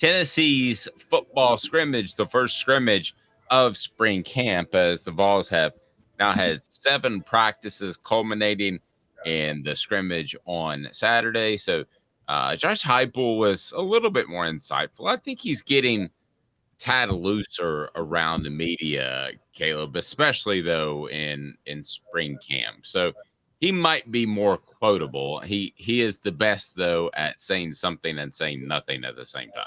Tennessee's football scrimmage, the first scrimmage of spring camp, as the Vols have now had 7 practices culminating in the scrimmage on Saturday. So Josh Heupel was a little bit more insightful. I think he's getting tad looser around the media, Caleb, especially though in spring camp. So he might be more quotable. He is the best though at saying something and saying nothing at the same time.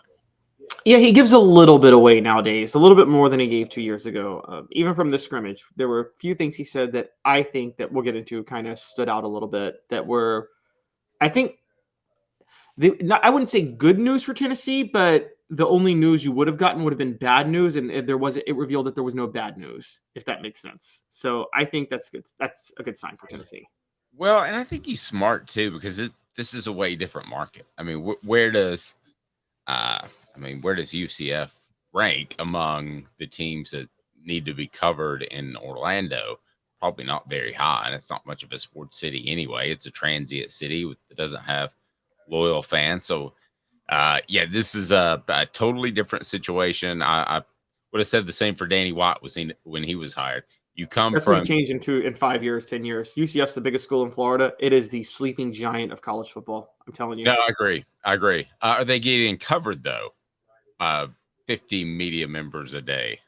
Yeah, he gives a little bit away nowadays, a little bit more than he gave 2 years ago. Even from the scrimmage, there were a few things he said that I think that we'll get into kind of stood out a little bit. That were, I think, I wouldn't say good news for Tennessee, but the only news you would have gotten would have been bad news, and it revealed that there was no bad news, if that makes sense. So I think that's good. That's a good sign for Tennessee. Well, and I think he's smart too because this is a way different market. I mean, where does UCF rank among the teams that need to be covered in Orlando? Probably not very high, and it's not much of a sports city anyway. It's a transient city that doesn't have loyal fans. So, this is a totally different situation. I would have said the same for Danny White when he was hired. That's going to change in 5 years, 10 years. UCF's the biggest school in Florida. It is the sleeping giant of college football. I'm telling you. No, I agree. Are they getting covered though? 50 media members a day.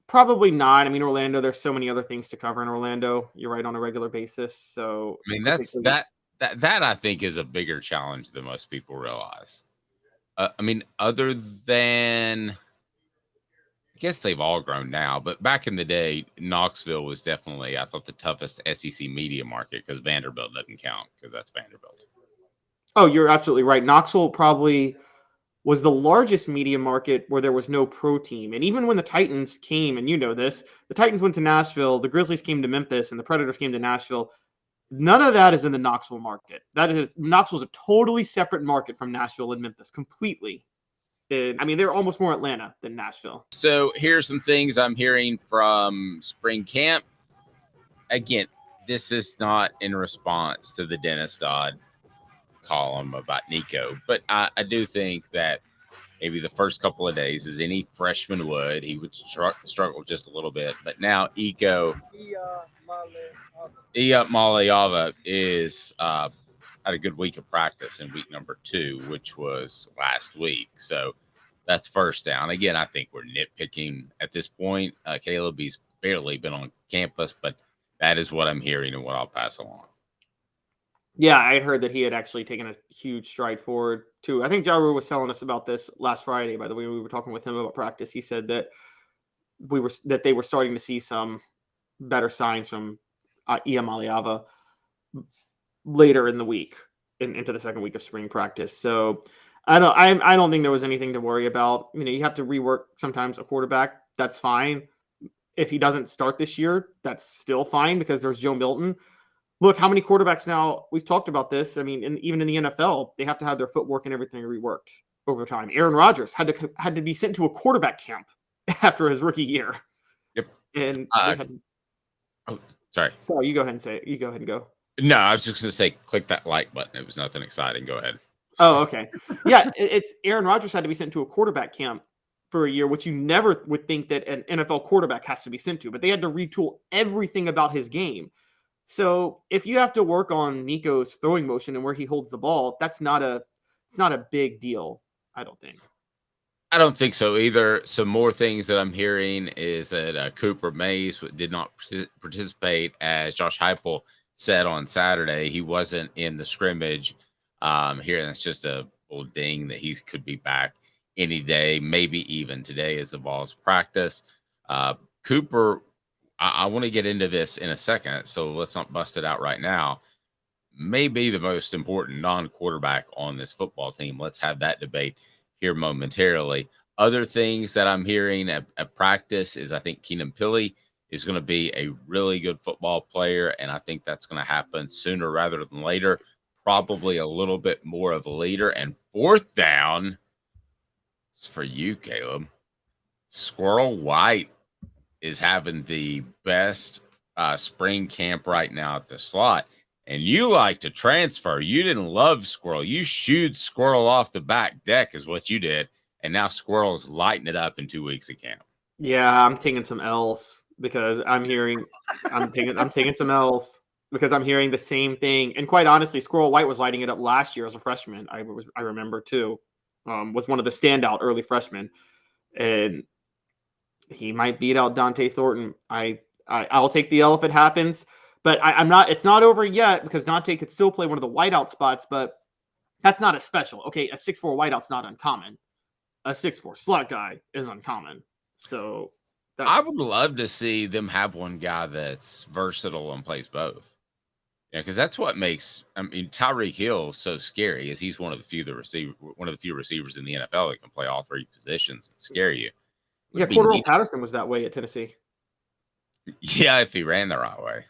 Probably not. I mean, Orlando, there's so many other things to cover in Orlando. You're right, on a regular basis. So I mean, that I think is a bigger challenge than most people realize. I mean, other than, I guess they've all grown now, but back in the day, Knoxville was definitely, I thought, the toughest SEC media market because Vanderbilt doesn't count because that's Vanderbilt. Oh, you're absolutely right. Knoxville probably was the largest media market where there was no pro team. And even when the Titans came, and you know this, the Titans went to Nashville, the Grizzlies came to Memphis, and the Predators came to Nashville. None of that is in the Knoxville market. Knoxville's a totally separate market from Nashville and Memphis, completely. I mean, they're almost more Atlanta than Nashville. So here's some things I'm hearing from spring camp. Again, this is not in response to the Dennis Dodd column about Nico, but I do think that maybe the first couple of days, as any freshman would, he would struggle just a little bit. But now Iko Maliava is had a good week of practice in week number 2, which was last week. So that's first down. Again, I think we're nitpicking at this point. Caleb, he's barely been on campus, but that is what I'm hearing and what I'll pass along. Yeah, I had heard that he had actually taken a huge stride forward too. I think Jaru was telling us about this last Friday. By the way, we were talking with him about practice. He said that they were starting to see some better signs from Iam Aliava later in the week, into the second week of spring practice. So I don't think there was anything to worry about. You know, you have to rework sometimes a quarterback. That's fine. If he doesn't start this year, that's still fine because there's Joe Milton. Look, how many quarterbacks now, we've talked about this. I mean, even in the NFL, they have to have their footwork and everything reworked over time. Aaron Rodgers had to be sent to a quarterback camp after his rookie year. Yep. And sorry. Sorry, you go ahead and say it. You go ahead and go. No, I was just going to say, click that like button. It was nothing exciting. Go ahead. Oh, okay. Yeah, it's Aaron Rodgers had to be sent to a quarterback camp for a year, which you never would think that an NFL quarterback has to be sent to, but they had to retool everything about his game. So if you have to work on Nico's throwing motion and where he holds the ball, it's not a big deal, I don't think. I don't think so either. Some more things that I'm hearing is that Cooper Mays did not participate, as Josh Heupel said on Saturday. He wasn't in the scrimmage here, and it's just a old ding that he could be back any day, maybe even today as the Vols practice. Cooper, I want to get into this in a second, so let's not bust it out right now. May be the most important non-quarterback on this football team. Let's have that debate here momentarily. Other things that I'm hearing at practice is I think Keenan Pili is going to be a really good football player, and I think that's going to happen sooner rather than later. Probably a little bit more of a leader. And fourth down, it's for you, Caleb. Squirrel White is having the best spring camp right now at the slot. And you like to transfer. You didn't love Squirrel. You shooed Squirrel off the back deck is what you did. and now Squirrel's lighting it up in 2 weeks of camp. Yeah, I'm taking some L's because I'm taking some L's because I'm hearing the same thing. And quite honestly, Squirrel White was lighting it up last year as a freshman. I remember too. Was one of the standout early freshmen, and he might beat out Dante Thornton. I'll take the L if it happens, but I'm not. It's not over yet because Dante could still play one of the whiteout spots, but that's not as special. Okay, a 6'4" whiteout's not uncommon. A 6'4" slot guy is uncommon. So I would love to see them have one guy that's versatile and plays both. Yeah, because that's what makes Tyreek Hill so scary. Is he's one of the few receivers in the NFL that can play all three positions and scare you. Yeah, Cordell Patterson was that way at Tennessee. Yeah, if he ran the right way.